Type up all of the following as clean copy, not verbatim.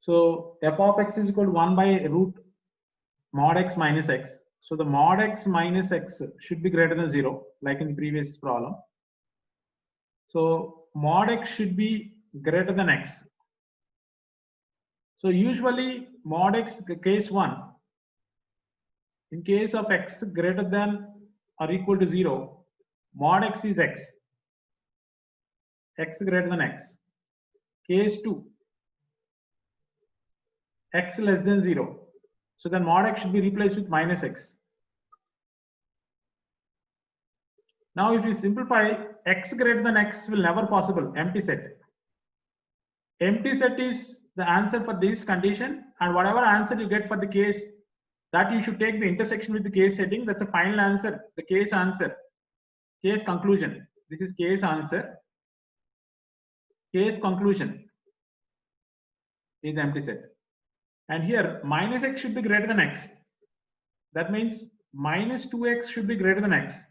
So f of x is equal to 1 by root mod x minus x. So the mod x minus x should be greater than 0, like in the previous problem. So mod x should be greater than x. So usually mod x, case 1, in case of x greater than or equal to 0, mod x is x, x greater than x. Case 2, x less than 0. So then mod x should be replaced with minus x. Now if you simplify, x greater than x will never possible, empty set. Empty set is the answer for this condition, and whatever answer you get for the case, that you should take the intersection with the case setting. That's a final answer, the case answer, case conclusion. This is case answer. Case conclusion is empty set. And here minus x should be greater than x. That means minus 2x should be greater than x.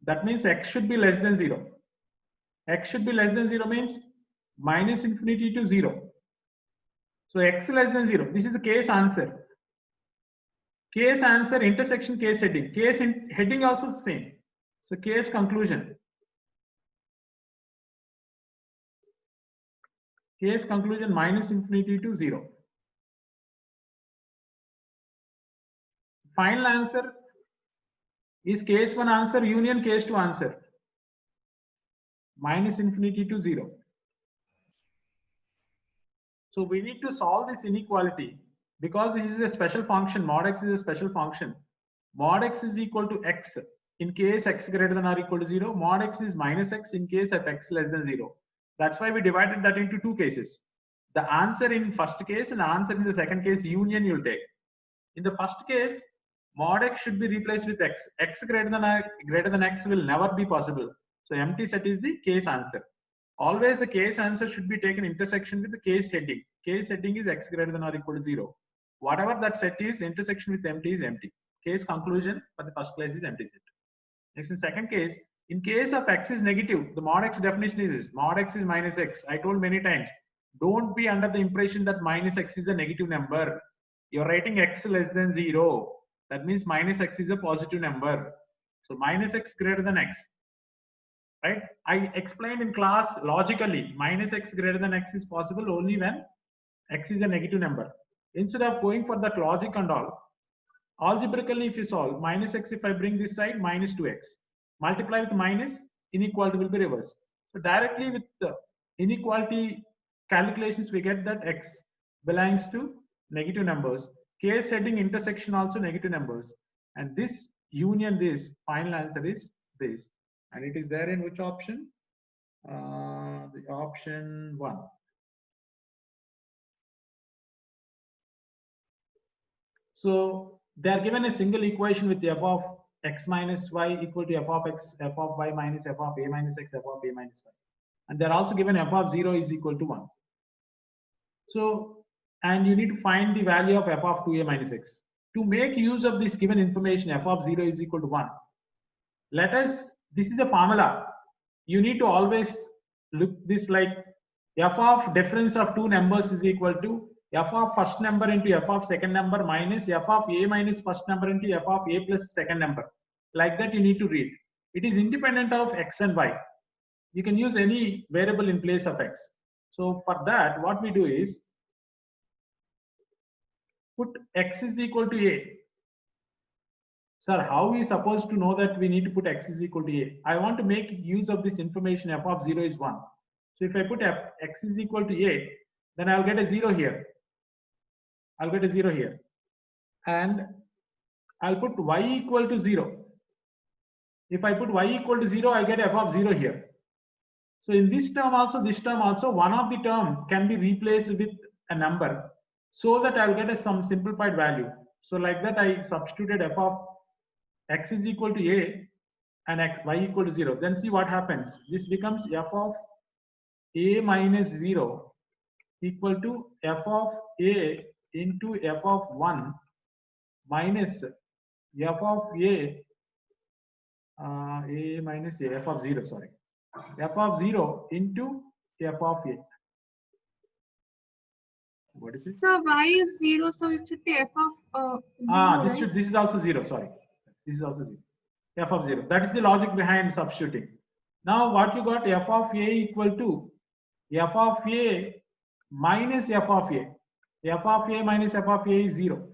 That means x should be less than 0. X should be less than 0 means minus infinity to 0. So x less than 0. This is the case answer. Case answer, intersection, case heading. Case heading also the same. So case conclusion. Case conclusion minus infinity to 0. Final answer is case 1 answer union case 2 answer. Minus infinity to 0. So we need to solve this inequality because this is a special function. Mod x is a special function. Mod x is equal to x in case x greater than or equal to 0. Mod x is minus x in case of x less than 0. That's why we divided that into two cases. The answer in first case and the answer in the second case union you'll take. In the first case, mod x should be replaced with x. X greater than x will never be possible. So empty set is the case answer. Always the case answer should be taken intersection with the case heading. Case heading is x greater than or equal to 0. Whatever that set is, intersection with empty is empty. Case conclusion for the first place is empty set. Next, in second case, in case of x is negative, the mod x definition is mod x is minus x. I told many times, don't be under the impression that minus x is a negative number. You're writing x less than 0. That means minus x is a positive number. So minus x greater than x. Right? I explained in class logically minus x greater than x is possible only when x is a negative number. Instead of going for that logic and all, algebraically if you solve minus x, if I bring this side minus 2x, multiply with minus, inequality will be reversed. So directly with the inequality calculations we get that x belongs to negative numbers. Case heading intersection also negative numbers. And this union this, final answer is this. And it is there in which option? The option 1. So they are given a single equation with f of x minus y equal to f of x, f of y minus f of a minus x, f of a minus y. And they're also given f of 0 is equal to 1. So, and you need to find the value of f of 2a minus x. To make use of this given information, f of 0 is equal to 1. Let us, this is a formula. You need to always look this like f of difference of two numbers is equal to f of first number into f of second number minus f of a minus first number into f of a plus second number. Like that you need to read. It is independent of x and y. You can use any variable in place of x. So for that, what we do is put x is equal to a. Sir, how are we supposed to know that we need to put x is equal to a? I want to make use of this information f of 0 is 1. So if I put x is equal to a, then I'll get a 0 here. I'll get a 0 here. And I'll put y equal to 0. If I put y equal to 0, I get f of 0 here. So in this term also, one of the term can be replaced with a number so that I'll get some simplified value. So like that I substituted f of x is equal to a and y equal to 0. Then see what happens. This becomes f of a minus 0 equal to f of a into f of 1 minus f of a minus a, f of 0, sorry. F of 0 into f of a. What is it? So y is 0, so it should be f of 0, This right? should, this is also 0. Sorry, this is also 0. F of 0. That is the logic behind substituting. Now what you got? F of a equal to f of a minus f of a. F of a minus f of a is 0.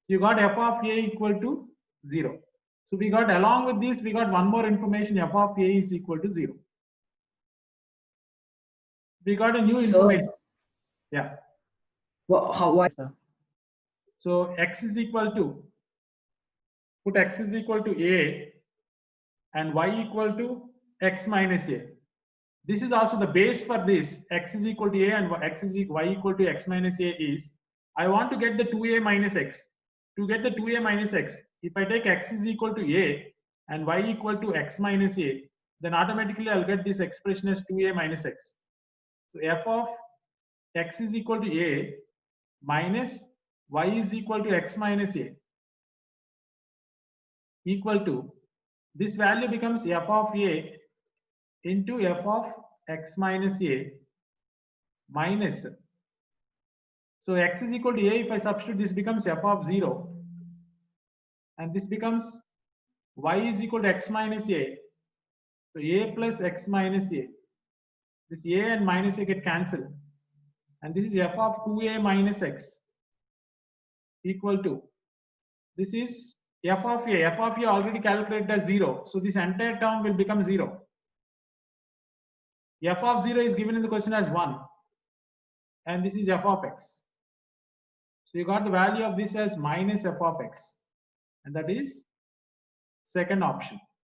You got f of a equal to 0. So we got, along with this, we got one more information, f of a is equal to 0. We got a new information. Yeah. Well, why, sir? So x is equal to, put x is equal to a and y equal to x minus a. This is also the base for this. X is equal to a and y equal to x minus a is, I want to get the 2a minus x. To get the 2a minus x, if I take x is equal to a and y equal to x minus a, then automatically I'll get this expression as 2a minus x. So f of x is equal to a minus y is equal to x minus a equal to, this value becomes f of a into f of x minus a minus, so x is equal to a, if I substitute, this becomes f of 0 and this becomes y is equal to x minus a, so a plus x minus a, this a and minus a get cancelled and this is f of 2a minus x equal to, this is f of a already calculated as 0, so this entire term will become 0. F of 0 is given in the question as 1 and this is f of x. So you got the value of this as minus f of x, and that is second option.